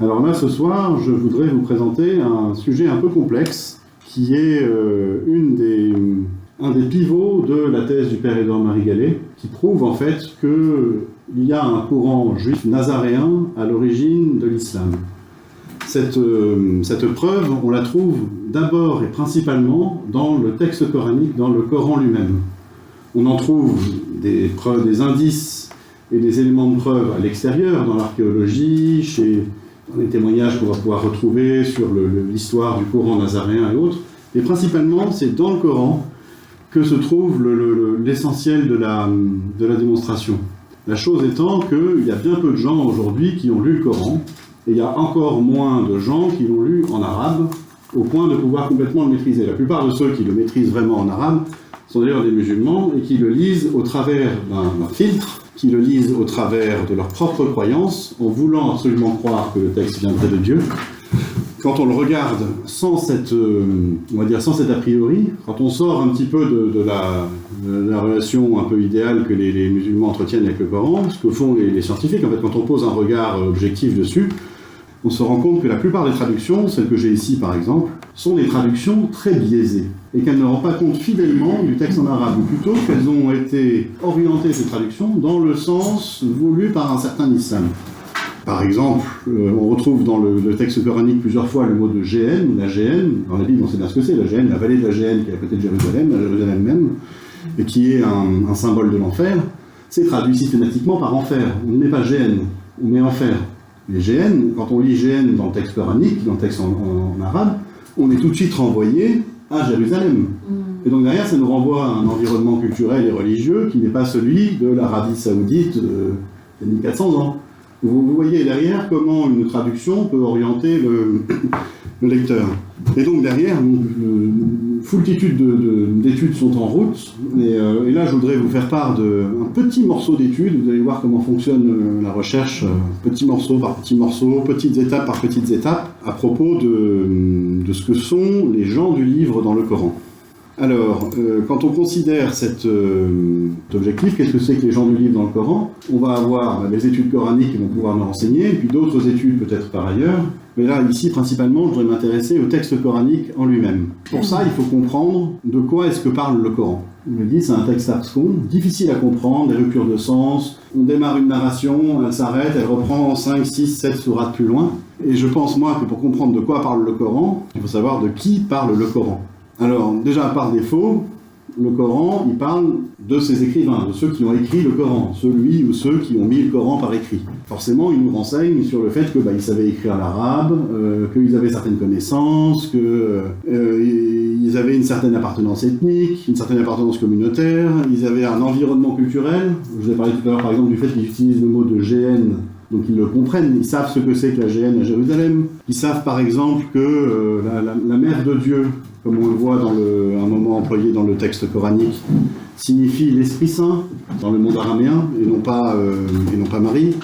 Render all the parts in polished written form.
Alors là, ce soir, je voudrais vous présenter un sujet un peu complexe qui est un des pivots de la thèse du père Édouard-Marie Gallet, qui prouve en fait qu'il y a un courant juif nazaréen à l'origine de l'islam. Cette preuve, on la trouve d'abord et principalement dans le texte coranique, dans le Coran lui-même. On en trouve des preuves, des indices et des éléments de preuve à l'extérieur, dans l'archéologie, dans les témoignages qu'on va pouvoir retrouver sur l'histoire du courant nazaréen et autres. Et principalement, c'est dans le Coran que se trouve l'essentiel de la démonstration. La chose étant qu'il y a bien peu de gens aujourd'hui qui ont lu le Coran, et il y a encore moins de gens qui l'ont lu en arabe, au point de pouvoir complètement le maîtriser. La plupart de ceux qui le maîtrisent vraiment en arabe sont d'ailleurs des musulmans, et qui le lisent au travers d'un filtre, qui le lisent au travers de leurs propres croyances, en voulant absolument croire que le texte viendrait de Dieu. Quand on le regarde sans cet a priori, quand on sort un petit peu de la relation un peu idéale que les musulmans entretiennent avec le Coran, ce que font les scientifiques, en fait, quand on pose un regard objectif dessus, on se rend compte que la plupart des traductions, celles que j'ai ici par exemple, sont des traductions très biaisées, et qu'elles ne rendent pas compte fidèlement du texte en arabe, ou plutôt qu'elles ont été orientées, ces traductions, dans le sens voulu par un certain islam. Par exemple, on retrouve dans le texte coranique plusieurs fois le mot de Géhenne, la Géhenne. Dans la Bible, on sait bien ce que c'est, la Géhenne, la vallée de la Géhenne qui est à côté de Jérusalem, la Jérusalem même, et qui est un symbole de l'enfer. C'est traduit systématiquement par enfer. On ne met pas Géhenne, on met enfer. Les Géhenne, quand on lit Géhenne dans le texte coranique, dans le texte en arabe, on est tout de suite renvoyé à Jérusalem. Et donc derrière, ça nous renvoie à un environnement culturel et religieux qui n'est pas celui de l'Arabie Saoudite il y a 1400 ans. Vous voyez derrière comment une traduction peut orienter le lecteur. Et donc derrière, une foultitude d'études sont en route. Et là, je voudrais vous faire part d'un petit morceau d'études. Vous allez voir comment fonctionne la recherche, petit morceau par petit morceau, petites étapes par petites étapes, à propos de ce que sont les gens du livre dans le Coran. Alors, quand on considère cet objectif, qu'est-ce que c'est que les gens du livre dans le Coran? On va avoir les études coraniques qui vont pouvoir nous renseigner, puis d'autres études peut-être par ailleurs. Mais là, ici, principalement, je voudrais m'intéresser au texte coranique en lui-même. Pour ça, il faut comprendre de quoi est-ce que parle le Coran. On le dit, c'est un texte abscon, difficile à comprendre, des ruptures de sens. On démarre une narration, elle s'arrête, elle reprend 5, 6, 7 sourates plus loin. Et je pense, moi, que pour comprendre de quoi parle le Coran, il faut savoir de qui parle le Coran. Alors, déjà, par défaut, le Coran, il parle de ses écrivains, de ceux qui ont écrit le Coran, celui ou ceux qui ont mis le Coran par écrit. Forcément, il nous renseigne sur le fait qu'ils savaient écrire l'arabe, qu'ils avaient certaines connaissances, qu'ils avaient une certaine appartenance ethnique, une certaine appartenance communautaire, ils avaient un environnement culturel. Je vous ai parlé tout à l'heure, par exemple, du fait qu'ils utilisent le mot de Géhenne. Donc ils le comprennent, ils savent ce que c'est que la Géhenne à Jérusalem. Ils savent par exemple que la mère de Dieu, comme on le voit dans un moment employé dans le texte coranique, signifie l'Esprit Saint dans le monde araméen et non pas Marie.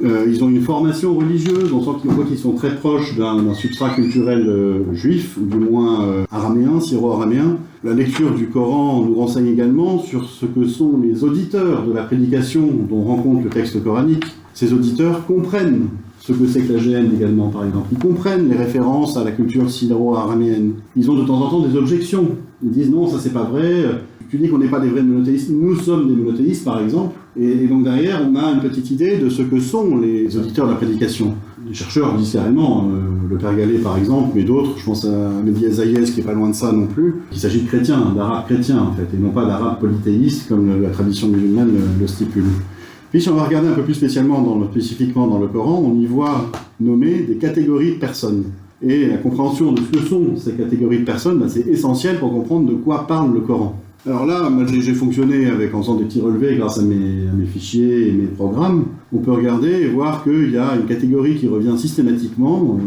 Ils ont une formation religieuse, on sent qu'ils sont très proches d'un substrat culturel juif, ou du moins araméen, syro-araméen. La lecture du Coran nous renseigne également sur ce que sont les auditeurs de la prédication dont rend compte le texte coranique. Ces auditeurs comprennent ce que c'est que la Géhenne également, par exemple. Ils comprennent les références à la culture syro-araméenne. Ils ont de temps en temps des objections. Ils disent non, ça c'est pas vrai. Tu dis qu'on n'est pas des vrais monothéistes. Nous sommes des monothéistes, par exemple. Et donc derrière, on a une petite idée de ce que sont les auditeurs de la prédication. Les chercheurs disent carrément, le père Gallet par exemple, mais d'autres, je pense à Mehdi Azaïez qui est pas loin de ça non plus, qu'il s'agit de chrétiens, d'arabes chrétiens en fait, et non pas d'arabes polythéistes comme la tradition musulmane le stipule. Puis si on va regarder un peu plus spécifiquement dans le Coran, on y voit nommer des catégories de personnes. Et la compréhension de ce que sont ces catégories de personnes, c'est essentiel pour comprendre de quoi parle le Coran. Alors là, moi j'ai fonctionné en faisant des petits relevés grâce à mes fichiers et mes programmes. On peut regarder et voir qu'il y a une catégorie qui revient systématiquement.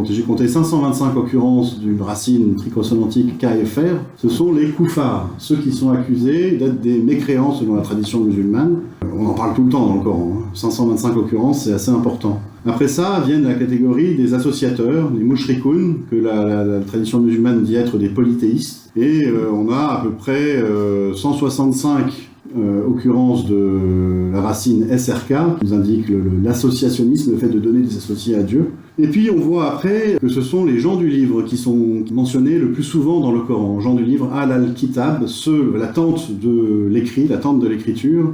J'ai compté 525 occurrences d'une racine triconsonantique KFR. Ce sont les koufars, ceux qui sont accusés d'être des mécréants selon la tradition musulmane. On en parle tout le temps dans le Coran. 525 occurrences, c'est assez important. Après ça, viennent la catégorie des associateurs, les mushrikoun, que la tradition musulmane dit être des polythéistes. Et on a à peu près 165 occurrence de la racine SRK, qui nous indique l'associationnisme, le fait de donner des associés à Dieu. Et puis on voit après que ce sont les gens du livre qui sont mentionnés le plus souvent dans le Coran. Gens du livre, al-kitab, l'attente de l'écrit, l'attente de l'écriture.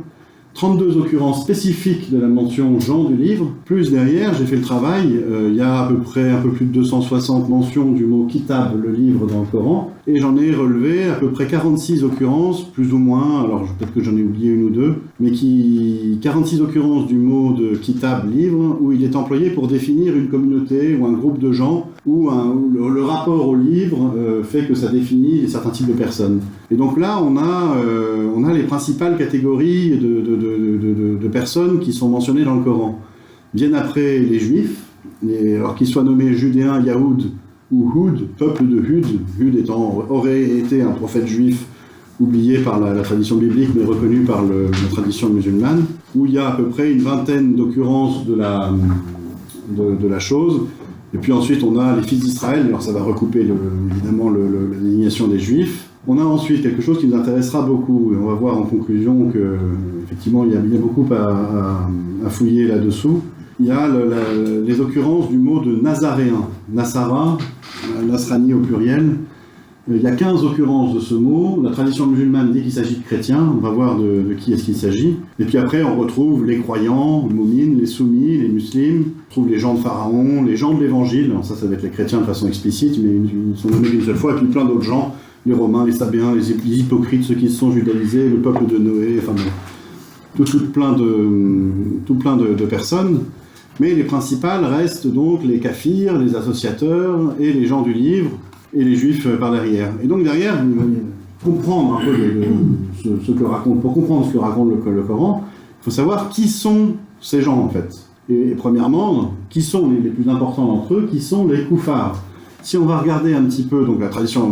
32 occurrences spécifiques de la mention gens du livre, plus derrière, j'ai fait le travail, il y a à peu près un peu plus de 260 mentions du mot kitab, le livre, dans le Coran, et j'en ai relevé à peu près 46 occurrences, plus ou moins, alors peut-être que j'en ai oublié une ou deux, mais 46 occurrences du mot de kitab, livre, où il est employé pour définir une communauté ou un groupe de gens, où le rapport au livre fait que ça définit certains types de personnes. Et donc là, on a les principales catégories de personnes qui sont mentionnées dans le Coran. Viennent après les Juifs, alors qu'ils soient nommés Judéens, Yahoud ou Houd, peuple de Hud. Hud aurait été un prophète juif oublié par la tradition biblique, mais reconnu par la tradition musulmane, où il y a à peu près une vingtaine d'occurrences de la chose. Et puis ensuite, on a les fils d'Israël, alors ça va recouper évidemment la désignation des Juifs. On a ensuite quelque chose qui nous intéressera beaucoup, et on va voir en conclusion qu'effectivement il y a beaucoup à fouiller là-dessous. Il y a les occurrences du mot de nazaréen, Nasara, Nasrani au pluriel. Il y a 15 occurrences de ce mot. La tradition musulmane dit qu'il s'agit de chrétiens, on va voir de qui est-ce qu'il s'agit. Et puis après on retrouve les croyants, les moumines, les soumis, les musulmans, on trouve les gens de Pharaon, les gens de l'évangile, alors ça va être les chrétiens de façon explicite, mais ils sont nommés une seule fois, et puis plein d'autres gens, les Romains, les Sabéens, les hypocrites, ceux qui se sont judaïsés, le peuple de Noé, enfin bon, tout plein de personnes. Mais les principales restent donc les kafirs, les associateurs et les gens du livre, et les juifs par derrière. Et donc derrière, comprendre un peu pour comprendre ce que raconte le Coran, il faut savoir qui sont ces gens en fait. Et premièrement, qui sont les plus importants d'entre eux, qui sont les koufars. Si on va regarder un petit peu donc la tradition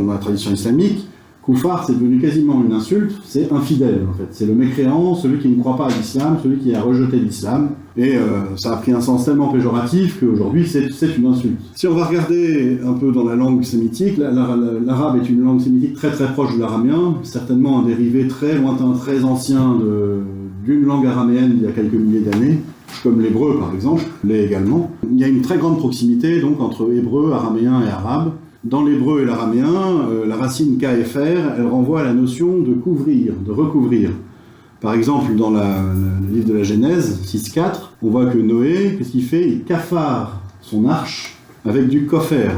islamique, koufar c'est devenu quasiment une insulte, c'est infidèle en fait. C'est le mécréant, celui qui ne croit pas à l'islam, celui qui a rejeté l'islam. Et ça a pris un sens tellement péjoratif qu'aujourd'hui c'est une insulte. Si on va regarder un peu dans la langue sémitique, l'arabe est une langue sémitique très très proche de l'araméen, certainement un dérivé très lointain, très ancien d'une langue araméenne il y a quelques milliers d'années, comme l'hébreu par exemple, l'est également. Il y a une très grande proximité donc entre hébreu, araméen et arabe. Dans l'hébreu et l'araméen, la racine kfr, elle renvoie à la notion de couvrir, de recouvrir. Par exemple, dans le livre de la Genèse, 6.4, on voit que Noé, qu'est-ce qu'il fait? Il cafare son arche avec du kofer.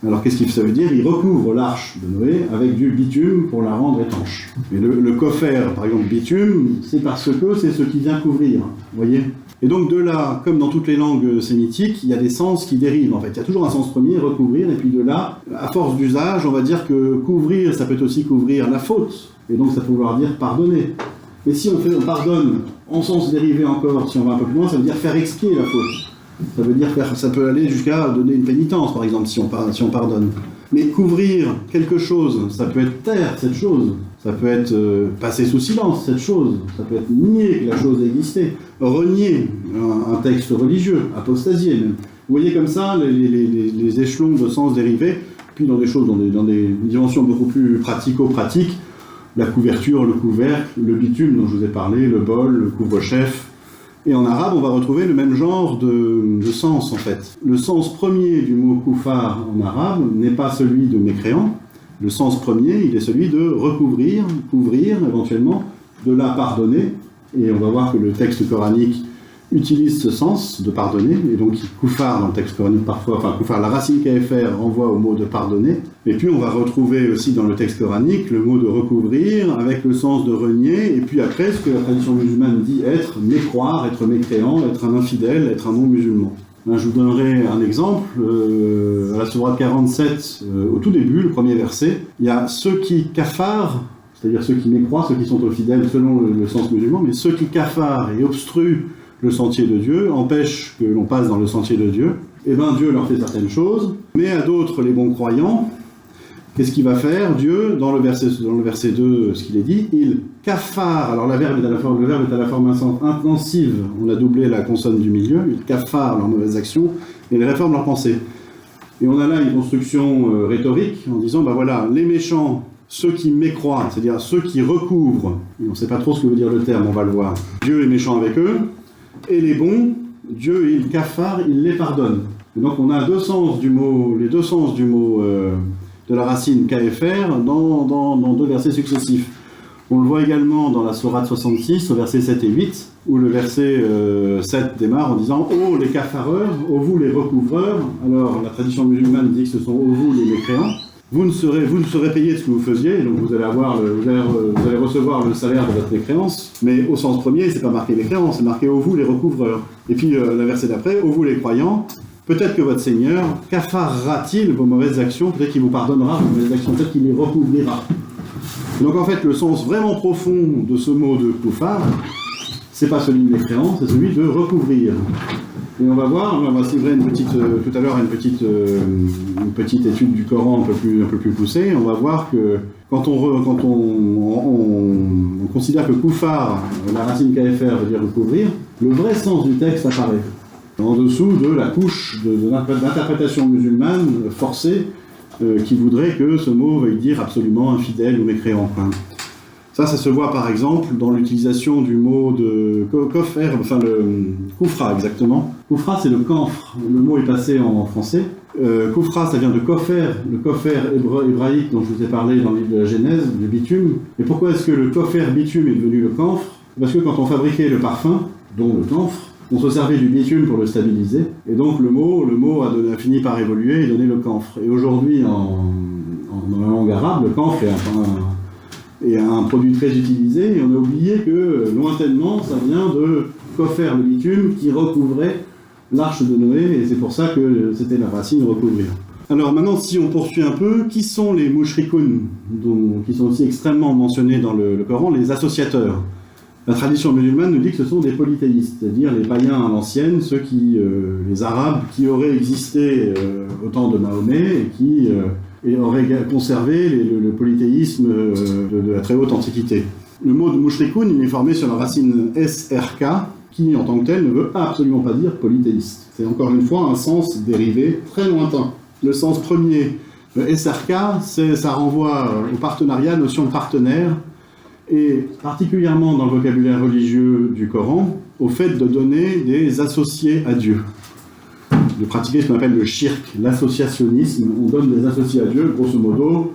Alors qu'est-ce que ça veut dire? Il recouvre l'arche de Noé avec du bitume pour la rendre étanche. Et le kofer, par exemple, bitume, c'est parce que c'est ce qui vient couvrir, vous voyez? Et donc de là, comme dans toutes les langues sémitiques, il y a des sens qui dérivent en fait. Il y a toujours un sens premier, recouvrir, et puis de là, à force d'usage, on va dire que couvrir, ça peut aussi couvrir la faute. Et donc ça peut vouloir dire pardonner. Mais si on pardonne en sens dérivé encore, si on va un peu plus loin, ça veut dire faire expier la faute. Ça veut dire ça peut aller jusqu'à donner une pénitence, par exemple, si on pardonne. Mais couvrir quelque chose, ça peut être taire cette chose, ça peut être passer sous silence cette chose, ça peut être nier que la chose existait, renier un texte religieux, apostasier même. Vous voyez comme ça les échelons de sens dérivés, puis dans des choses, dans des dimensions beaucoup plus pratico-pratiques, la couverture, le couvercle, le bitume dont je vous ai parlé, le bol, le couvre-chef. Et en arabe, on va retrouver le même genre de sens, en fait. Le sens premier du mot koufar en arabe n'est pas celui de mécréant. Le sens premier, il est celui de recouvrir, couvrir éventuellement, de la pardonner. Et on va voir que le texte coranique utilise ce sens de pardonner. Et donc, koufar dans le texte coranique parfois, enfin koufar, la racine kfr renvoie au mot de pardonner. Et puis, on va retrouver aussi dans le texte coranique le mot de recouvrir avec le sens de renier. Et puis après, ce que la tradition musulmane dit être mécroire, être mécréant, être un infidèle, être un non-musulman. Je vous donnerai un exemple. À la sourate 47, au tout début, le premier verset, il y a ceux qui kafarent, c'est-à-dire ceux qui mécroient, ceux qui sont infidèles selon le sens musulman, mais ceux qui kafarent et obstruent le sentier de Dieu, empêchent que l'on passe dans le sentier de Dieu, et bien Dieu leur fait certaines choses, mais à d'autres, les bons croyants, qu'est-ce qu'il va faire? Dieu, dans le verset 2, ce qu'il est dit, il kafare, alors le verbe est à la forme intensive, on a doublé la consonne du milieu, il kafare leurs mauvaises actions, et il réforme leurs pensées. Et on a là une construction rhétorique, en disant, ben voilà, les méchants ceux qui mécroient, c'est-à-dire ceux qui recouvrent, on ne sait pas trop ce que veut dire le terme, on va le voir, Dieu est méchant avec eux, et les bons, Dieu il kafar, il les pardonne. Et donc on a les deux sens du mot de la racine kfr dans deux versets successifs. On le voit également dans la sourate 66, au verset 7 et 8, où le verset 7 démarre en disant « Ô les kafareurs, ô vous les recouvreurs », alors la tradition musulmane dit que ce sont « Ô vous les mécréants », vous ne serez payés de ce que vous faisiez, donc vous allez recevoir le salaire de votre mécréance, mais au sens premier, c'est pas marqué mécréance, c'est marqué « Ô vous les recouvreurs ». Et puis le verset d'après « Ô vous les croyants ». Peut-être que votre Seigneur kafarera-t-il vos mauvaises actions, peut-être qu'il vous pardonnera vos mauvaises actions, peut-être qu'il les recouvrira. Donc en fait, le sens vraiment profond de ce mot de koufar, c'est pas celui de mécréant, c'est celui de recouvrir. Et on va voir, on va suivre tout à l'heure une petite étude du Coran un peu plus poussée. On va voir que quand on considère que koufar, la racine kfr veut dire recouvrir, le vrai sens du texte apparaît en dessous de la couche d'interprétation musulmane forcée qui voudrait que ce mot veuille dire absolument infidèle ou mécréant. Ça se voit par exemple dans l'utilisation du mot de kofer, enfin le koufra exactement. Koufra c'est le camphre, le mot est passé en français. Koufra ça vient de kofer, le kofer hébraïque dont je vous ai parlé dans le livre de la Genèse, du bitume. Et pourquoi est-ce que le kofer bitume est devenu le camphre? Parce que quand on fabriquait le parfum, dont le camphre, on se servait du bitume pour le stabiliser, et donc le mot a fini par évoluer et donner le camphre. Et aujourd'hui, dans la langue arabe, le camphre est un produit très utilisé, et on a oublié que, lointainement, ça vient de kofer, le bitume, qui recouvrait l'arche de Noé, et c'est pour ça que c'était la racine recouvrir. Alors maintenant, si on poursuit un peu, qui sont les mushrikoun, qui sont aussi extrêmement mentionnés dans le Coran, les associateurs? La tradition musulmane nous dit que ce sont des polythéistes, c'est-à-dire les païens à l'ancienne, les Arabes qui auraient existé au temps de Mahomet et qui auraient conservé le polythéisme de la très haute antiquité. Le mot de mushrikoun, il est formé sur la racine SRK, qui en tant que tel ne veut absolument pas dire polythéiste. C'est encore une fois un sens dérivé très lointain. Le sens premier, le SRK, ça renvoie au partenariat, notion de partenaire, et particulièrement dans le vocabulaire religieux du Coran, au fait de donner des associés à Dieu. De pratiquer ce qu'on appelle le shirk, l'associationnisme. On donne des associés à Dieu, grosso modo,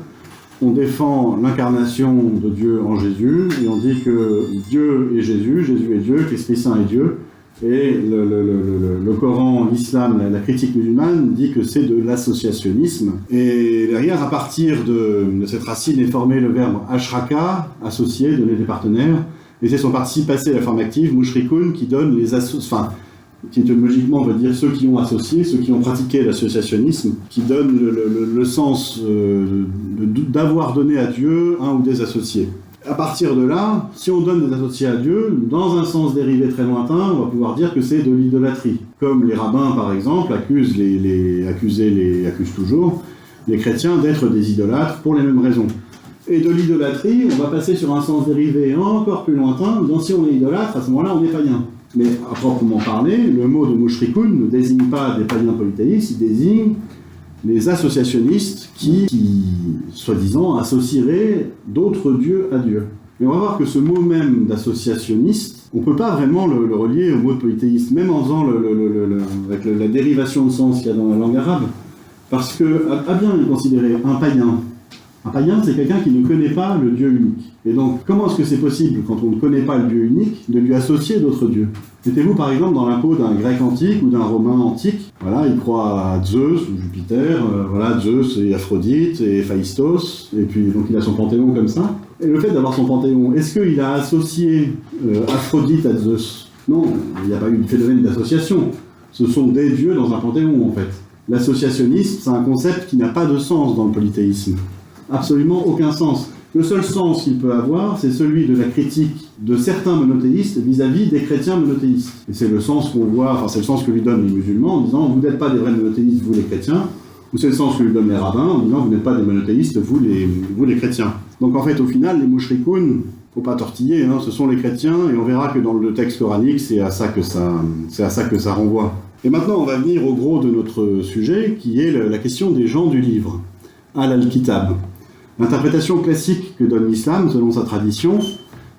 on défend l'incarnation de Dieu en Jésus, et on dit que Dieu est Jésus, Jésus est Dieu, qu'Esprit Saint est Dieu, et le Coran, l'islam, la critique musulmane dit que c'est de l'associationnisme. Et derrière, à partir de cette racine est formé le verbe ashraka, associer, donner des partenaires, et c'est son participe passé, la forme active, mushrikoun, qui donne qui étymologiquement veut dire ceux qui ont associé, ceux qui ont pratiqué l'associationnisme, qui donne le sens d'avoir donné à Dieu un ou des associés. À partir de là, si on donne des associés à Dieu, dans un sens dérivé très lointain, on va pouvoir dire que c'est de l'idolâtrie. Comme les rabbins, par exemple, accusent toujours les chrétiens d'être des idolâtres pour les mêmes raisons. Et de l'idolâtrie, on va passer sur un sens dérivé encore plus lointain, en disant si on est idolâtre, à ce moment-là, on est païen. Mais à proprement parler, le mot de mushrikoun ne désigne pas des païens polythéistes, il désigne les associationnistes qui soi-disant, associeraient d'autres dieux à Dieu. Mais on va voir que ce mot même d'associationniste, on ne peut pas vraiment le relier au mot de polythéiste, même en faisant avec la dérivation de sens qu'il y a dans la langue arabe, parce que, à bien le considérer, un païen, c'est quelqu'un qui ne connaît pas le Dieu unique. Et donc, comment est-ce que c'est possible, quand on ne connaît pas le Dieu unique, de lui associer d'autres dieux? Mettez-vous par exemple dans la peau d'un grec antique ou d'un romain antique. Voilà, il croit à Zeus ou Jupiter, Zeus et Aphrodite et Héphaïstos, et puis donc il a son panthéon comme ça. Et le fait d'avoir son panthéon, est-ce qu'il a associé Aphrodite à Zeus? Non, il n'y a pas eu de phénomène d'association. Ce sont des dieux dans un panthéon en fait. L'associationnisme, c'est un concept qui n'a pas de sens dans le polythéisme. Absolument aucun sens. Le seul sens qu'il peut avoir, c'est celui de la critique de certains monothéistes vis-à-vis des chrétiens monothéistes. Et c'est le sens qu'on voit, c'est le sens que lui donnent les musulmans en disant vous n'êtes pas des vrais monothéistes, vous les chrétiens, ou c'est le sens que lui donnent les rabbins en disant vous n'êtes pas des monothéistes, vous les chrétiens. Donc en fait, au final, les mushrikoun, faut pas tortiller, ce sont les chrétiens, et on verra que dans le texte coranique, c'est à ça que ça renvoie. Et maintenant, on va venir au gros de notre sujet, qui est la question des gens du livre, al-kitab. L'interprétation classique que donne l'islam, selon sa tradition,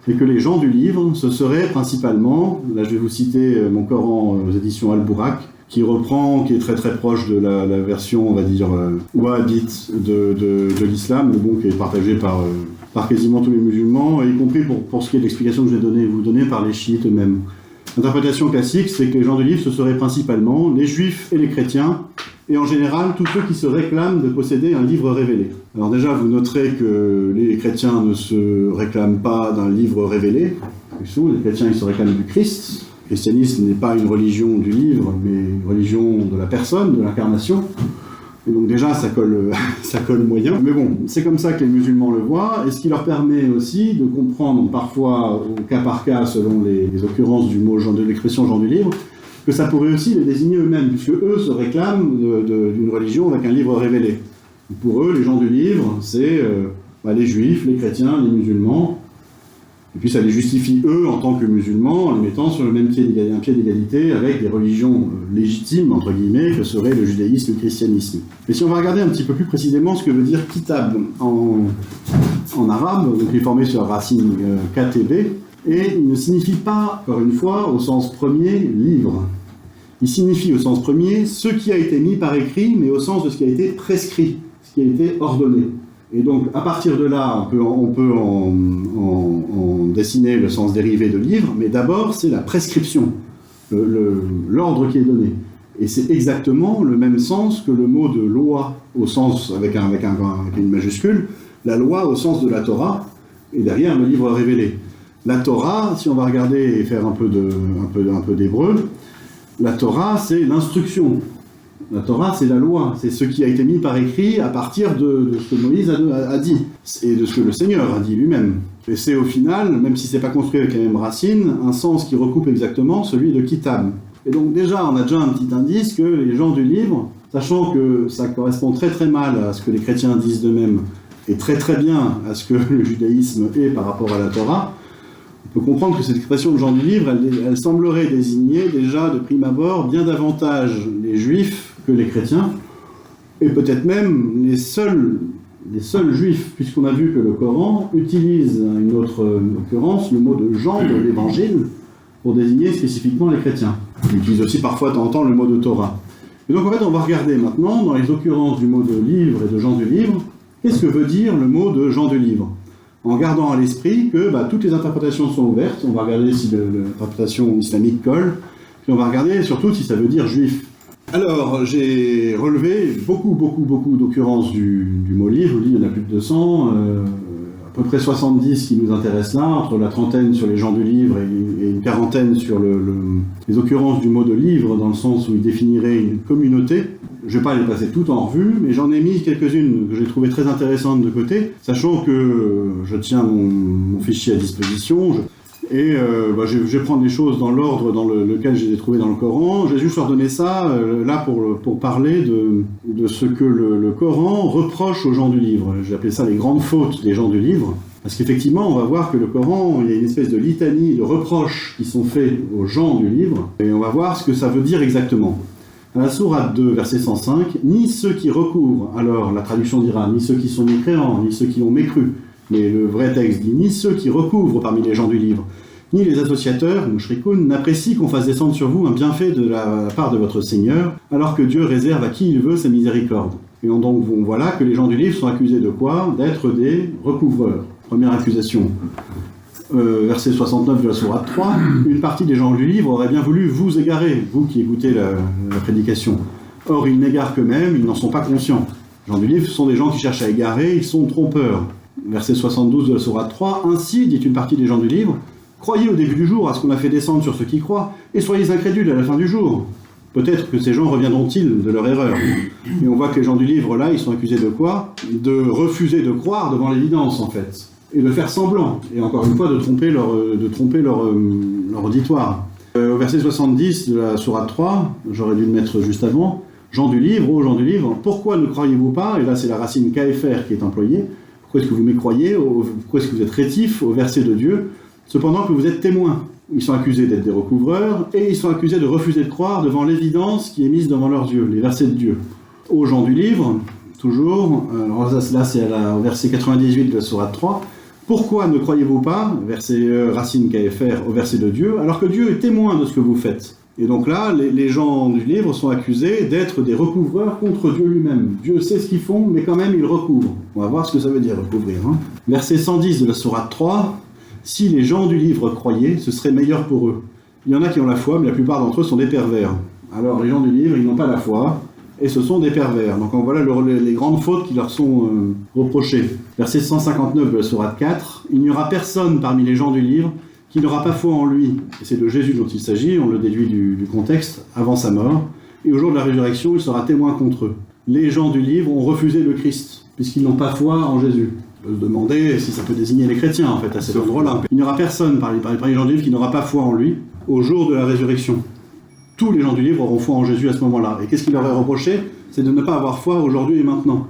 c'est que les gens du livre, ce seraient principalement, là je vais vous citer mon Coran aux éditions Al-Bourak, qui est très très proche de la version, on va dire, wahhabite de l'islam, mais bon, qui est partagée par quasiment tous les musulmans, y compris pour ce qui est de l'explication que je vais vous donner par les chiites eux-mêmes. L'interprétation classique, c'est que les gens du livre, ce seraient principalement les juifs et les chrétiens, et en général, tous ceux qui se réclament de posséder un livre révélé. Alors déjà, vous noterez que les chrétiens ne se réclament pas d'un livre révélé. Les chrétiens, ils se réclament du Christ. Le christianisme n'est pas une religion du livre, mais une religion de la personne, de l'incarnation. Et donc déjà, ça colle moyen. Mais bon, c'est comme ça que les musulmans le voient, et ce qui leur permet aussi de comprendre, parfois au cas par cas, selon les occurrences du mot, de l'expression genre du livre, que ça pourrait aussi les désigner eux-mêmes, puisque eux se réclament d'une religion avec un livre révélé. Pour eux, les gens du livre, c'est les juifs, les chrétiens, les musulmans, et puis ça les justifie eux en tant que musulmans, en les mettant sur le même pied d'égalité avec des religions légitimes, entre guillemets, que seraient le judaïsme et le christianisme. Mais si on va regarder un petit peu plus précisément ce que veut dire kitab en arabe, donc il est formé sur la racine KTB, et il ne signifie pas, encore une fois, au sens premier, livre. Il signifie au sens premier ce qui a été mis par écrit, mais au sens de ce qui a été prescrit, ce qui a été ordonné. Et donc, à partir de là, on peut en dessiner le sens dérivé de livre, mais d'abord, c'est la prescription, l'ordre qui est donné. Et c'est exactement le même sens que le mot de loi, au sens, avec une majuscule, la loi au sens de la Torah, et derrière le livre révélé. La Torah, si on va regarder et faire un peu d'hébreu, la Torah, c'est l'instruction. La Torah, c'est la loi. C'est ce qui a été mis par écrit à partir de ce que Moïse a dit, et de ce que le Seigneur a dit lui-même. Et c'est au final, même si c'est pas construit avec la même racine, un sens qui recoupe exactement celui de kitab. Et donc déjà, on a déjà un petit indice que les gens du livre, sachant que ça correspond très très mal à ce que les chrétiens disent d'eux-mêmes, et très très bien à ce que le judaïsme est par rapport à la Torah, on peut comprendre que cette expression de gens du livre, elle semblerait désigner déjà de prime abord bien davantage les juifs que les chrétiens, et peut-être même les seuls juifs, puisqu'on a vu que le Coran utilise à une autre occurrence le mot de Jean de l'Évangile pour désigner spécifiquement les chrétiens. Il utilise aussi parfois de temps en temps le mot de Torah. Et donc en fait on va regarder maintenant, dans les occurrences du mot de livre et de Jean du livre, qu'est-ce que veut dire le mot de Jean du livre, en gardant à l'esprit que toutes les interprétations sont ouvertes. On va regarder si l'interprétation islamique colle, puis on va regarder surtout si ça veut dire juif. Alors, j'ai relevé beaucoup d'occurrences du mot livre. Je vous dis, il y en a plus de 200, à peu près 70 qui nous intéressent là, entre la trentaine sur les gens du livre et une quarantaine sur les occurrences du mot de livre, dans le sens où il définirait une communauté. Je ne vais pas les passer toutes en revue, mais j'en ai mis quelques-unes que j'ai trouvées très intéressantes de côté, sachant que je tiens mon fichier à disposition. Je vais prendre les choses dans l'ordre dans lequel je les ai trouvées dans le Coran. J'ai juste ordonné ça là pour parler de ce que le Coran reproche aux gens du livre. J'ai appelé ça les grandes fautes des gens du livre. Parce qu'effectivement, on va voir que le Coran, il y a une espèce de litanie de reproches qui sont faits aux gens du livre, et on va voir ce que ça veut dire exactement. À la sourate 2, verset 105, « Ni ceux qui recouvrent », alors la traduction dira « ni ceux qui sont mécréants, ni ceux qui ont mécru », mais le vrai texte dit « ni ceux qui recouvrent parmi les gens du livre, ni les associateurs, mushrikoun, n'apprécient qu'on fasse descendre sur vous un bienfait de la part de votre Seigneur, alors que Dieu réserve à qui il veut sa miséricorde. » Et donc voilà que les gens du livre sont accusés de quoi? D'être des recouvreurs. Première accusation. Verset 69 de la sourate 3, une partie des gens du livre aurait bien voulu vous égarer, vous qui écoutez la prédication. Or, ils n'égarent qu'eux-mêmes, ils n'en sont pas conscients. Les gens du livre sont des gens qui cherchent à égarer, ils sont trompeurs. Verset 72 de la sourate 3, ainsi, dit une partie des gens du livre, croyez au début du jour à ce qu'on a fait descendre sur ceux qui croient, et soyez incrédules à la fin du jour. Peut-être que ces gens reviendront-ils de leur erreur. Et on voit que les gens du livre, là, ils sont accusés de quoi? De refuser de croire devant l'évidence, en fait. Et de faire semblant, et encore une fois de tromper leur auditoire. Au verset 70 de la sourate 3, j'aurais dû le mettre juste avant, gens du livre, ô gens du livre, pourquoi ne croyez-vous pas? Et là c'est la racine KFR qui est employée. Pourquoi est-ce que vous mécroyez? Pourquoi est-ce que vous êtes rétifs au verset de Dieu, cependant que vous êtes témoins? Ils sont accusés d'être des recouvreurs, et ils sont accusés de refuser de croire devant l'évidence qui est mise devant leurs yeux, les versets de Dieu. Ô gens du livre, toujours. Alors là, c'est au verset 98 de la sourate 3. Pourquoi ne croyez-vous pas, verset racine KFR, au verset de Dieu, alors que Dieu est témoin de ce que vous faites? Et donc là, les gens du livre sont accusés d'être des recouvreurs contre Dieu lui-même. Dieu sait ce qu'ils font, mais quand même, ils recouvrent. On va voir ce que ça veut dire, recouvrir. Verset 110 de la sourate 3. Si les gens du livre croyaient, ce serait meilleur pour eux. Il y en a qui ont la foi, mais la plupart d'entre eux sont des pervers. Alors, les gens du livre, ils n'ont pas la foi, et ce sont des pervers. Donc voilà les grandes fautes qui leur sont reprochées. Verset 159 de la sourate 4. Il n'y aura personne parmi les gens du livre qui n'aura pas foi en lui. Et c'est de Jésus dont il s'agit, on le déduit du contexte, avant sa mort. Et au jour de la résurrection, il sera témoin contre eux. Les gens du livre ont refusé le Christ, puisqu'ils n'ont pas foi en Jésus. On peut se demander si ça peut désigner les chrétiens, en fait, à cet endroit-là. Il n'y aura personne parmi les gens du livre qui n'aura pas foi en lui au jour de la résurrection. Tous les gens du livre auront foi en Jésus à ce moment-là. Et qu'est-ce qu'il leur est reproché? C'est de ne pas avoir foi aujourd'hui et maintenant.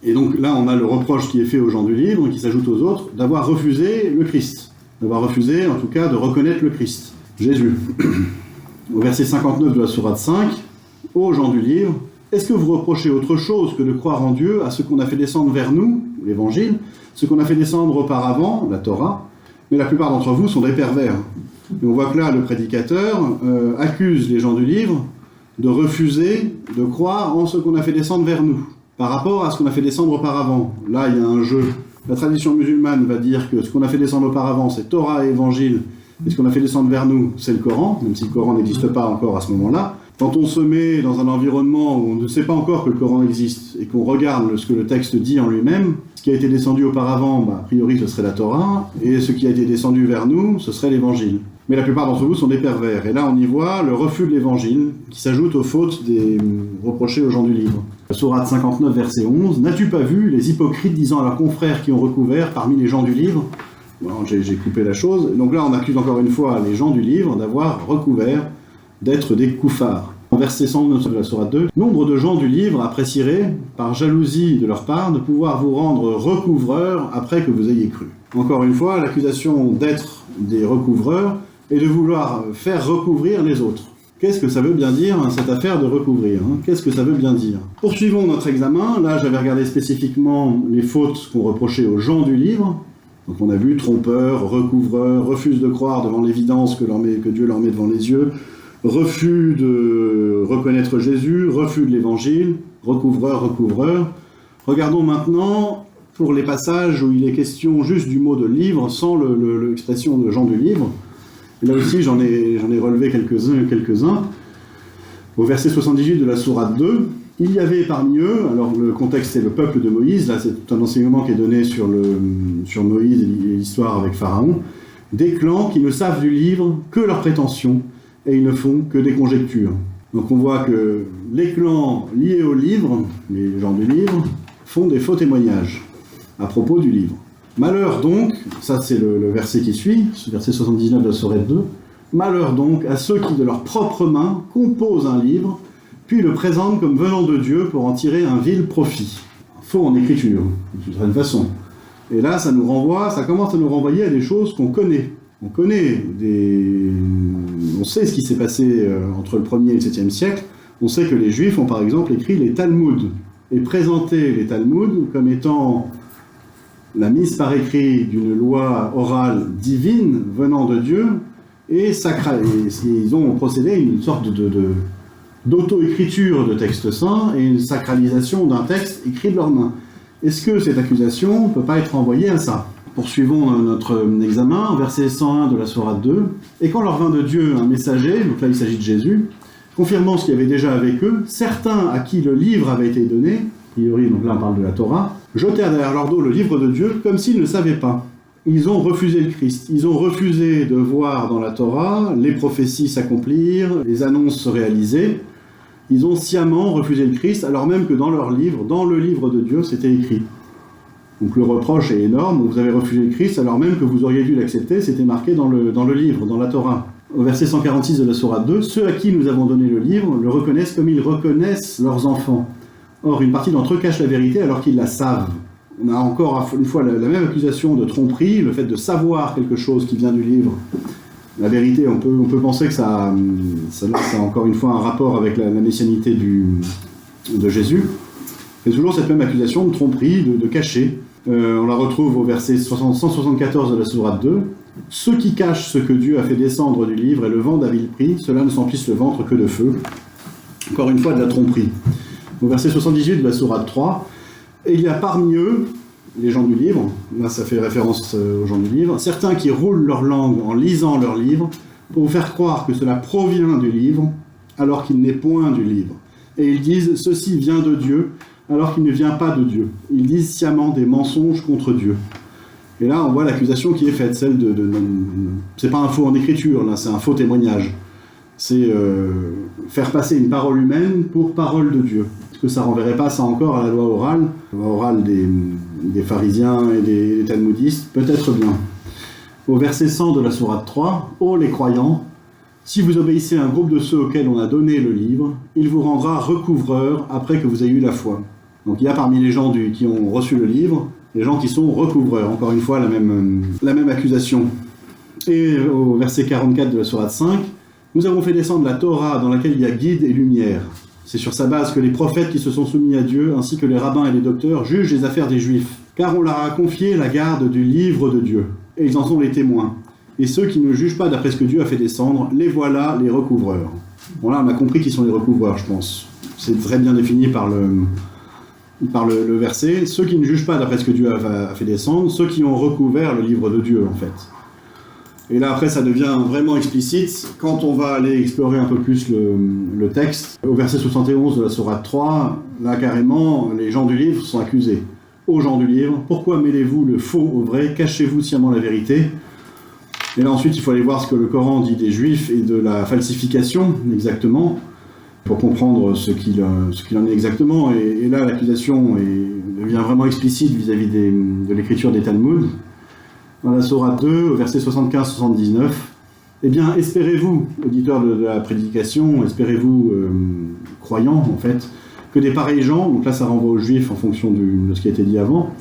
Et donc là, on a le reproche qui est fait aux gens du livre, qui s'ajoute aux autres, d'avoir refusé le Christ. D'avoir refusé, en tout cas, de reconnaître le Christ, Jésus. Au verset 59 de la sourate 5, ô gens du livre, est-ce que vous reprochez autre chose que de croire en Dieu à ce qu'on a fait descendre vers nous, l'Évangile, ce qu'on a fait descendre auparavant, la Torah, mais la plupart d'entre vous sont des pervers. Et on voit que là, le prédicateur accuse les gens du livre de refuser de croire en ce qu'on a fait descendre vers nous, par rapport à ce qu'on a fait descendre auparavant. Là, il y a un jeu. La tradition musulmane va dire que ce qu'on a fait descendre auparavant, c'est Torah et Évangile, et ce qu'on a fait descendre vers nous, c'est le Coran, même si le Coran n'existe pas encore à ce moment-là. Quand on se met dans un environnement où on ne sait pas encore que le Coran existe, et qu'on regarde ce que le texte dit en lui-même, ce qui a été descendu auparavant, a priori ce serait la Torah, et ce qui a été descendu vers nous, ce serait l'Évangile. Mais la plupart d'entre vous sont des pervers. Et là, on y voit le refus de l'Évangile, qui s'ajoute aux fautes reprochées aux gens du livre. Sourate 59, verset 11. « N'as-tu pas vu les hypocrites disant à leurs confrères qui ont recouvert parmi les gens du livre ?» Bon, j'ai coupé la chose. Donc là, on accuse encore une fois les gens du livre d'avoir recouvert, d'être des koufars. En verset 109 de la sourate 2, « Nombre de gens du livre apprécieraient, par jalousie de leur part, de pouvoir vous rendre recouvreurs après que vous ayez cru. » Encore une fois, l'accusation d'être des recouvreurs et de vouloir faire recouvrir les autres. Qu'est-ce que ça veut bien dire, cette affaire de recouvrir? Qu'est-ce que ça veut bien dire? Poursuivons notre examen. Là, j'avais regardé spécifiquement les fautes qu'on reprochait aux gens du livre. Donc on a vu trompeur, recouvreur, refuse de croire devant l'évidence que Dieu leur met devant les yeux, refus de reconnaître Jésus, refus de l'évangile, recouvreur. Regardons maintenant pour les passages où il est question juste du mot de livre sans l'expression de gens du livre. Et là aussi, j'en ai relevé quelques-uns. Au verset 78 de la sourate 2, il y avait parmi eux, alors le contexte c'est le peuple de Moïse, là c'est tout un enseignement qui est donné sur Moïse et l'histoire avec Pharaon, des clans qui ne savent du livre que leurs prétentions, et ils ne font que des conjectures. Donc on voit que les clans liés au livre, les gens du livre, font des faux témoignages à propos du livre. Malheur donc, ça c'est le verset qui suit, ce verset 79 de la sourate 2, malheur donc à ceux qui de leurs propres mains composent un livre, puis le présentent comme venant de Dieu pour en tirer un vil profit. Faux en écriture, d'une certaine façon. Et là, ça commence à nous renvoyer à des choses qu'on connaît. On sait ce qui s'est passé entre le 1er et le 7e siècle. On sait que les Juifs ont par exemple écrit les Talmuds, et présenté les Talmuds comme étant la mise par écrit d'une loi orale divine venant de Dieu, et sacrée. Et ils ont procédé à une sorte d'auto-écriture de textes saints et une sacralisation d'un texte écrit de leurs mains. Est-ce que cette accusation ne peut pas être renvoyée à ça? Poursuivons notre examen, verset 101 de la sourate 2. « Et quand leur vint de Dieu un messager, donc là il s'agit de Jésus, confirmant ce qu'il y avait déjà avec eux, certains à qui le livre avait été donné, a priori, donc là on parle de la Torah, jetèrent derrière leur dos le livre de Dieu comme s'ils ne le savaient pas. Ils ont refusé le Christ. Ils ont refusé de voir dans la Torah les prophéties s'accomplir, les annonces se réaliser. Ils ont sciemment refusé le Christ, alors même que dans leur livre, dans le livre de Dieu, c'était écrit. Donc le reproche est énorme, vous avez refusé le Christ, alors même que vous auriez dû l'accepter, c'était marqué dans le livre, dans la Torah. Au verset 146 de la sourate 2, « Ceux à qui nous avons donné le livre le reconnaissent comme ils reconnaissent leurs enfants. Or, une partie d'entre eux cache la vérité alors qu'ils la savent. » On a encore une fois la même accusation de tromperie, le fait de savoir quelque chose qui vient du livre. La vérité, on peut penser que ça a encore une fois un rapport avec la messianité de Jésus. Et toujours cette même accusation de tromperie, de cachet. On la retrouve au verset 174 de la sourate 2. « Ceux qui cachent ce que Dieu a fait descendre du livre et le vendent à vil prix, ceux-là ne s'emplissent le ventre que de feu. » Encore une fois, de la tromperie. Au verset 78 de la sourate 3, « Et il y a parmi eux, les gens du livre, là ça fait référence aux gens du livre, certains qui roulent leur langue en lisant leur livre pour vous faire croire que cela provient du livre, alors qu'il n'est point du livre. Et ils disent, ceci vient de Dieu, alors qu'il ne vient pas de Dieu. Ils disent sciemment des mensonges contre Dieu. » Et là, on voit l'accusation qui est faite, celle c'est pas un faux en écriture, là, c'est un faux témoignage. C'est faire passer une parole humaine pour parole de Dieu. Est-ce que ça renverrait pas ça encore à la loi orale des pharisiens et des talmudistes? Peut-être bien. Au verset 100 de la sourate 3, « Ô les croyants, si vous obéissez à un groupe de ceux auxquels on a donné le livre, il vous rendra recouvreurs après que vous ayez eu la foi. » Donc il y a parmi les gens qui ont reçu le livre, les gens qui sont recouvreurs. Encore une fois, la même accusation. Et au verset 44 de la sourate 5, « Nous avons fait descendre la Torah dans laquelle il y a guide et lumière. C'est sur sa base que les prophètes qui se sont soumis à Dieu, ainsi que les rabbins et les docteurs, jugent les affaires des Juifs. Car on leur a confié la garde du livre de Dieu. Et ils en sont les témoins. Et ceux qui ne jugent pas d'après ce que Dieu a fait descendre, les voilà les recouvreurs. » Bon là, on a compris qui sont les recouvreurs, je pense. C'est très bien défini par le verset. Ceux qui ne jugent pas d'après ce que Dieu a fait descendre, ceux qui ont recouvert le livre de Dieu, en fait. Et là, après, ça devient vraiment explicite quand on va aller explorer un peu plus le texte. Au verset 71 de la sourate 3, là, carrément, les gens du livre sont accusés. Aux gens du livre, pourquoi mêlez-vous le faux au vrai? Cachez-vous sciemment la vérité. Et là, ensuite, il faut aller voir ce que le Coran dit des Juifs et de la falsification, exactement, pour comprendre ce qu'il en est exactement. Et là, l'accusation devient vraiment explicite vis-à-vis de l'écriture des Talmuds. Dans la sourate 2, au verset 75-79, « Eh bien, espérez-vous, auditeurs de la prédication, espérez-vous, croyants, en fait, que des pareils gens, donc là ça renvoie aux Juifs en fonction de ce qui a été dit avant,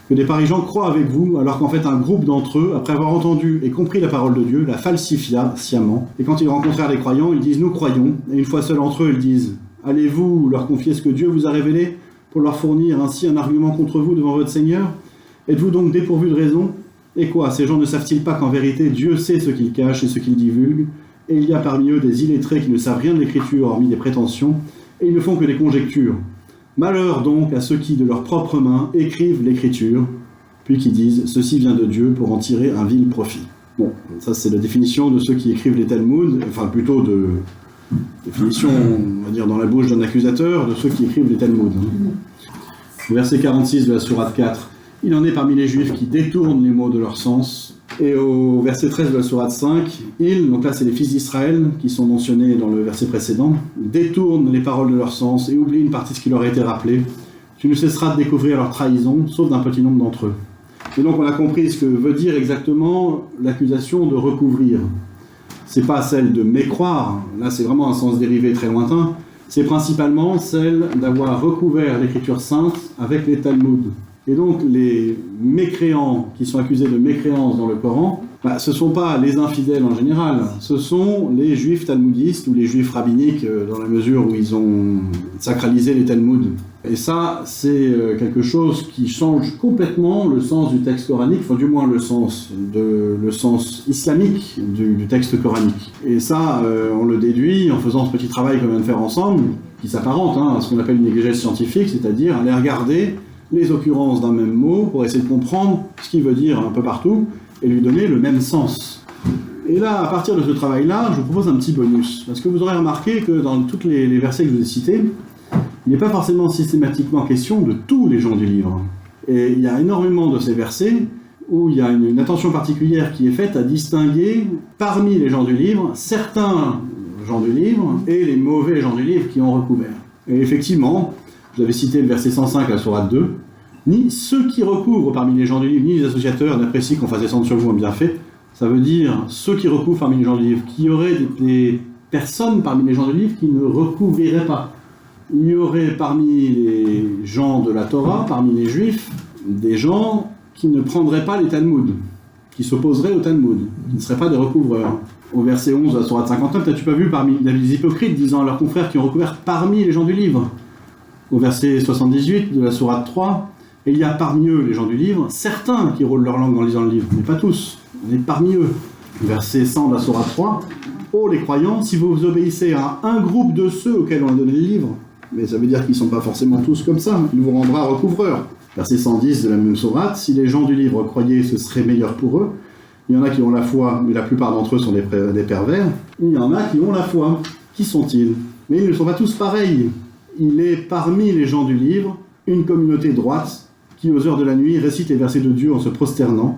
que des pareils gens croient avec vous, alors qu'en fait un groupe d'entre eux, après avoir entendu et compris la parole de Dieu, la falsifia sciemment. Et quand ils rencontrèrent les croyants, ils disent « Nous croyons ». Et une fois seuls entre eux, ils disent « Allez-vous leur confier ce que Dieu vous a révélé pour leur fournir ainsi un argument contre vous devant votre Seigneur? Êtes-vous donc dépourvus de raison? Et quoi, ces gens ne savent-ils pas qu'en vérité Dieu sait ce qu'ils cachent et ce qu'ils divulguent? Et il y a parmi eux des illettrés qui ne savent rien de l'écriture hormis des prétentions, et ils ne font que des conjectures. Malheur donc à ceux qui, de leurs propres mains, écrivent l'écriture, puis qui disent « Ceci vient de Dieu pour en tirer un vil profit ». Bon, ça c'est la définition de ceux qui écrivent les Talmuds, enfin plutôt de définition, on va dire, dans la bouche d'un accusateur, de ceux qui écrivent les Talmuds. Verset 46 de la sourate 4. « Il en est parmi les Juifs qui détournent les mots de leur sens. » Et au verset 13 de la sourate 5, ils, donc là c'est les fils d'Israël qui sont mentionnés dans le verset précédent, détournent les paroles de leur sens et oublient une partie de ce qui leur a été rappelé. Tu ne cesseras de découvrir leur trahison, sauf d'un petit nombre d'entre eux. Et donc on a compris ce que veut dire exactement l'accusation de recouvrir. C'est pas celle de mécroire, là c'est vraiment un sens dérivé très lointain, c'est principalement celle d'avoir recouvert l'écriture sainte avec les Talmuds. Et donc, les mécréants qui sont accusés de mécréance dans le Coran, ce ne sont pas les infidèles en général, ce sont les juifs talmudistes ou les juifs rabbiniques dans la mesure où ils ont sacralisé les Talmuds. Et ça, c'est quelque chose qui change complètement le sens du texte coranique, enfin du moins le sens islamique du texte coranique. Et ça, on le déduit en faisant ce petit travail qu'on vient de faire ensemble, qui s'apparente à ce qu'on appelle une exégèse scientifique, c'est-à-dire aller regarder les occurrences d'un même mot pour essayer de comprendre ce qu'il veut dire un peu partout et lui donner le même sens. Et là, à partir de ce travail-là, je vous propose un petit bonus. Parce que vous aurez remarqué que dans tous les versets que je vous ai cités, il n'est pas forcément systématiquement question de tous les gens du livre. Et il y a énormément de ces versets où il y a une attention particulière qui est faite à distinguer parmi les gens du livre certains gens du livre et les mauvais gens du livre qui ont recouvert. Et effectivement, vous avez cité le verset 105 à la sourate 2, ni ceux qui recouvrent parmi les gens du livre, ni les associateurs n'apprécient qu'on fasse descendre sur vous un bienfait. Ça veut dire ceux qui recouvrent parmi les gens du livre, qu'il y aurait des personnes parmi les gens du livre qui ne recouvriraient pas. Il y aurait parmi les gens de la Torah, parmi les juifs, des gens qui ne prendraient pas les Talmuds, qui s'opposeraient aux Talmuds, qui ne seraient pas des recouvreurs. Au verset 11 de la sourate 59, n'as-tu pas vu parmi les hypocrites disant à leurs confrères qui ont recouvert parmi les gens du livre? au verset 78 de la sourate 3, « Et il y a parmi eux, les gens du livre, certains qui roulent leur langue en lisant le livre, mais pas tous, mais parmi eux. » Verset 100 de la sourate 3, « Oh les croyants, si vous obéissez à un groupe de ceux auxquels on a donné le livre, mais ça veut dire qu'ils ne sont pas forcément tous comme ça, il vous rendra recouvreur. » Verset 110 de la même sourate, « Si les gens du livre croyaient, ce serait meilleur pour eux. Il y en a qui ont la foi, mais la plupart d'entre eux sont des pervers. Il y en a qui ont la foi. Qui sont-ils? Mais ils ne sont pas tous pareils. Il est parmi les gens du livre une communauté droite qui, aux heures de la nuit, récite les versets de Dieu en se prosternant.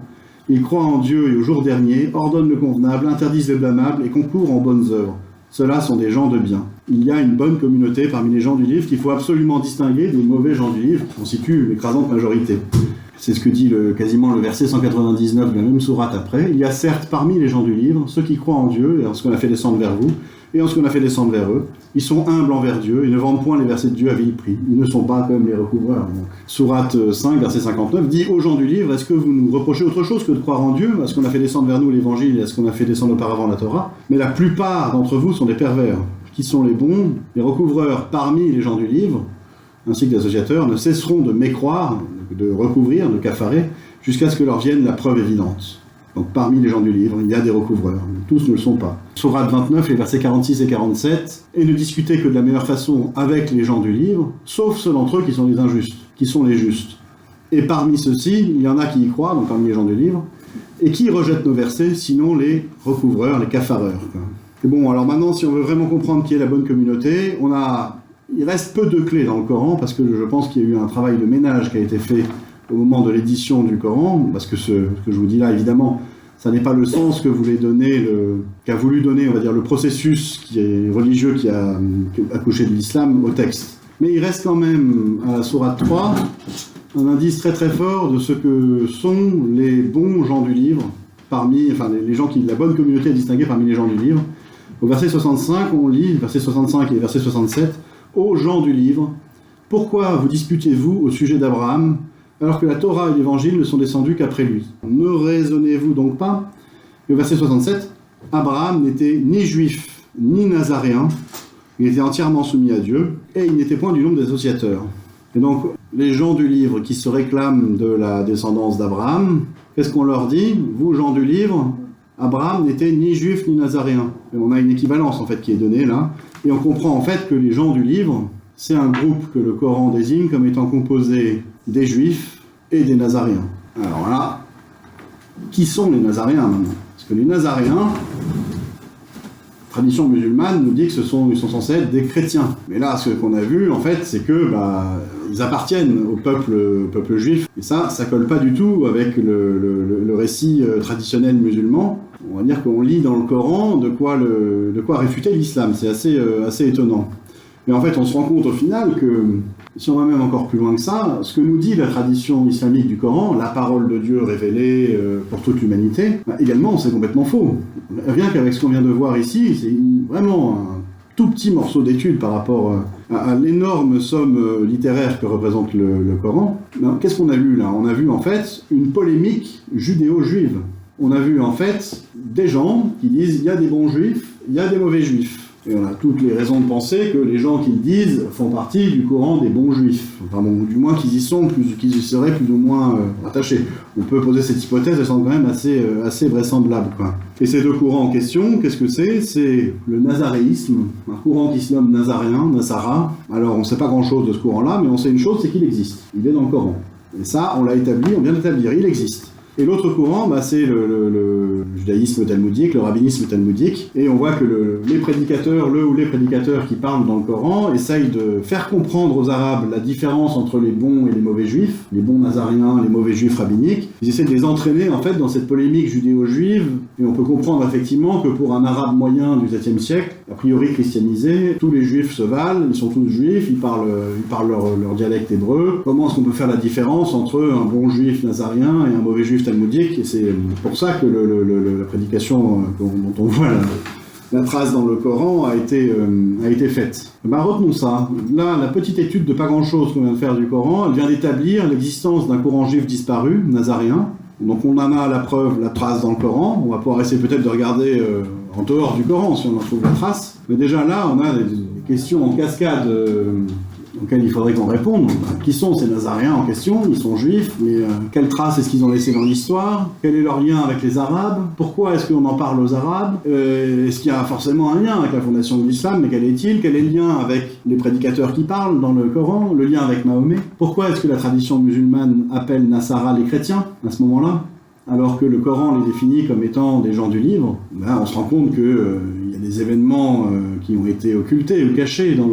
Ils croient en Dieu et au jour dernier, ordonnent le convenable, interdisent le blâmable et concourent en bonnes œuvres. Ceux-là sont des gens de bien. » Il y a une bonne communauté parmi les gens du livre qu'il faut absolument distinguer des mauvais gens du livre qui constituent l'écrasante majorité. C'est ce que dit quasiment le verset 199 de la même sourate après. « Il y a certes parmi les gens du livre ceux qui croient en Dieu et en ce qu'on a fait descendre vers vous, et en ce qu'on a fait descendre vers eux. Ils sont humbles envers Dieu et ne vendent point les versets de Dieu à vil prix. Ils ne sont pas comme les recouvreurs. » Donc, sourate 5, verset 59 dit aux gens du livre, « Est-ce que vous nous reprochez autre chose que de croire en Dieu, à ce qu'on a fait descendre vers nous l'évangile et à ce qu'on a fait descendre auparavant la Torah? Mais la plupart d'entre vous sont des pervers. Qui sont les bons? Les recouvreurs parmi les gens du livre, ainsi que les associateurs, ne cesseront de mécroire, de recouvrir, de cafarer, jusqu'à ce que leur vienne la preuve évidente. » Donc parmi les gens du livre, il y a des recouvreurs. Tous ne le sont pas. Sourate 29, les versets 46 et 47, « Et ne discutez que de la meilleure façon avec les gens du livre, sauf ceux d'entre eux qui sont les injustes, qui sont les justes. Et parmi ceux-ci, il y en a qui y croient, donc parmi les gens du livre, et qui rejettent nos versets, sinon les recouvreurs, les cafareurs. » Et bon, alors maintenant, si on veut vraiment comprendre qui est la bonne communauté, il reste peu de clés dans le Coran, parce que je pense qu'il y a eu un travail de ménage qui a été fait au moment de l'édition du Coran, parce que ce que je vous dis là, évidemment, ça n'est pas le sens que voulait donner qu'a voulu donner, on va dire, le processus qui est religieux qui a accouché de l'islam au texte. Mais il reste quand même, à la sourate 3, un indice très très fort de ce que sont les bons gens du livre, les gens la bonne communauté à distinguer parmi les gens du livre. Au verset 65, on lit, verset 65 et verset 67, « Ô gens du livre, pourquoi vous disputez-vous au sujet d'Abraham, alors que la Torah et l'Évangile ne sont descendus qu'après lui? Ne raisonnez-vous donc pas ?» Et au verset 67, « Abraham n'était ni juif ni nazaréen, il était entièrement soumis à Dieu, et il n'était point du nombre des associateurs. » Et donc, les gens du livre qui se réclament de la descendance d'Abraham, qu'est-ce qu'on leur dit? Vous, gens du livre, Abraham n'était ni juif ni nazaréen. Et on a une équivalence, en fait, qui est donnée là, et on comprend, en fait, que les gens du livre, c'est un groupe que le Coran désigne comme étant composé des Juifs et des Nazaréens. Alors là, qui sont les Nazaréens maintenant? Parce que les Nazaréens, la tradition musulmane nous dit que ils sont censés être des chrétiens. Mais là, ce qu'on a vu, en fait, c'est que ils appartiennent au peuple juif. Et ça colle pas du tout avec le récit traditionnel musulman. On va dire qu'on lit dans le Coran de quoi réfuter l'islam. C'est assez étonnant. Mais en fait, on se rend compte au final que, si on va même encore plus loin que ça, ce que nous dit la tradition islamique du Coran, la parole de Dieu révélée pour toute l'humanité, également, c'est complètement faux. Rien qu'avec ce qu'on vient de voir ici, c'est vraiment un tout petit morceau d'étude par rapport à l'énorme somme littéraire que représente le Coran. Qu'est-ce qu'on a vu là? On a vu en fait une polémique judéo-juive. On a vu en fait des gens qui disent il y a des bons juifs, il y a des mauvais juifs. Et on a toutes les raisons de penser que les gens qui le disent font partie du courant des bons juifs. Enfin bon, du moins qu'ils y seraient plus ou moins attachés. On peut poser cette hypothèse, elle semble quand même assez vraisemblable, quoi. Et ces deux courants en question, qu'est-ce que c'est? C'est le nazaréisme, un courant qui se nomme nazaréen, Nasara. Alors on ne sait pas grand-chose de ce courant-là, mais on sait une chose, c'est qu'il existe. Il est dans le Coran. Et ça, on vient d'établir, il existe. Et l'autre courant, c'est le judaïsme talmudique, le rabbinisme talmudique, et on voit que les prédicateurs qui parlent dans le Coran essayent de faire comprendre aux Arabes la différence entre les bons et les mauvais juifs, les bons nazaréens, les mauvais juifs rabbiniques. Ils essaient de les entraîner en fait dans cette polémique judéo-juive, et on peut comprendre effectivement que pour un arabe moyen du XVIIe siècle, a priori christianisé, tous les juifs se valent, ils sont tous juifs, ils parlent leur dialecte hébreu. Comment est-ce qu'on peut faire la différence entre un bon juif nazaréen et un mauvais juif talmudique? Et c'est pour ça que la prédication dont on voit la trace dans le Coran a été faite. Retenons ça. Là, la petite étude de pas grand-chose qu'on vient de faire du Coran, elle vient d'établir l'existence d'un courant juif disparu, nazaréen. Donc on en a la preuve, la trace dans le Coran. On va pouvoir essayer peut-être de regarder en dehors du Coran si on en trouve la trace. Mais déjà là, on a des questions en cascade auxquelles il faudrait qu'on réponde. Qui sont ces Nazaréens en question? Ils sont juifs, mais quelles traces est-ce qu'ils ont laissées dans l'histoire? Quel est leur lien avec les Arabes? Pourquoi est-ce qu'on en parle aux Arabes? Est-ce qu'il y a forcément un lien avec la fondation de l'islam? Mais quel est-il? Quel est le lien avec les prédicateurs qui parlent dans le Coran? Le lien avec Mahomet? Pourquoi est-ce que la tradition musulmane appelle Nasara les chrétiens à ce moment-là, alors que le Coran les définit comme étant des gens du livre? On se rend compte qu'il y a des événements qui ont été occultés ou cachés dans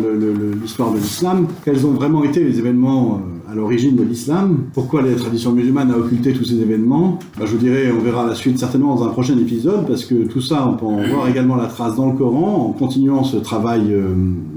l'histoire de l'islam. Quels ont vraiment été les événements à l'origine de l'islam? Pourquoi la tradition musulmane a occulté tous ces événements? Je vous dirai, on verra la suite certainement dans un prochain épisode, parce que tout ça, on peut en voir également la trace dans le Coran, en continuant ce travail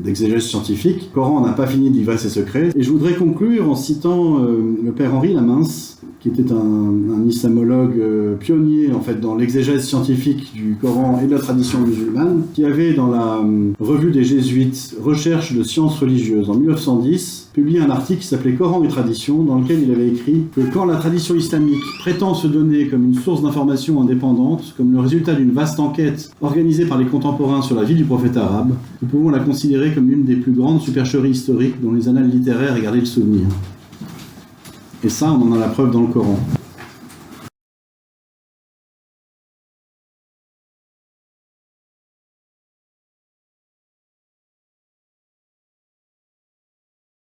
d'exégèse scientifique. Le Coran n'a pas fini de livrer ses secrets. Et je voudrais conclure en citant le père Henri Lamince, qui était un islamologue pionnier en fait dans l'exégèse scientifique du Coran et de la tradition musulmane, qui avait dans la revue des Jésuites Recherche de sciences religieuses en 1910 publié un article qui s'appelait Coran et tradition, dans lequel il avait écrit que quand la tradition islamique prétend se donner comme une source d'information indépendante, comme le résultat d'une vaste enquête organisée par les contemporains sur la vie du prophète arabe, nous pouvons la considérer comme l'une des plus grandes supercheries historiques dont les annales littéraires aient gardé le souvenir. Et ça, on en a la preuve dans le Coran.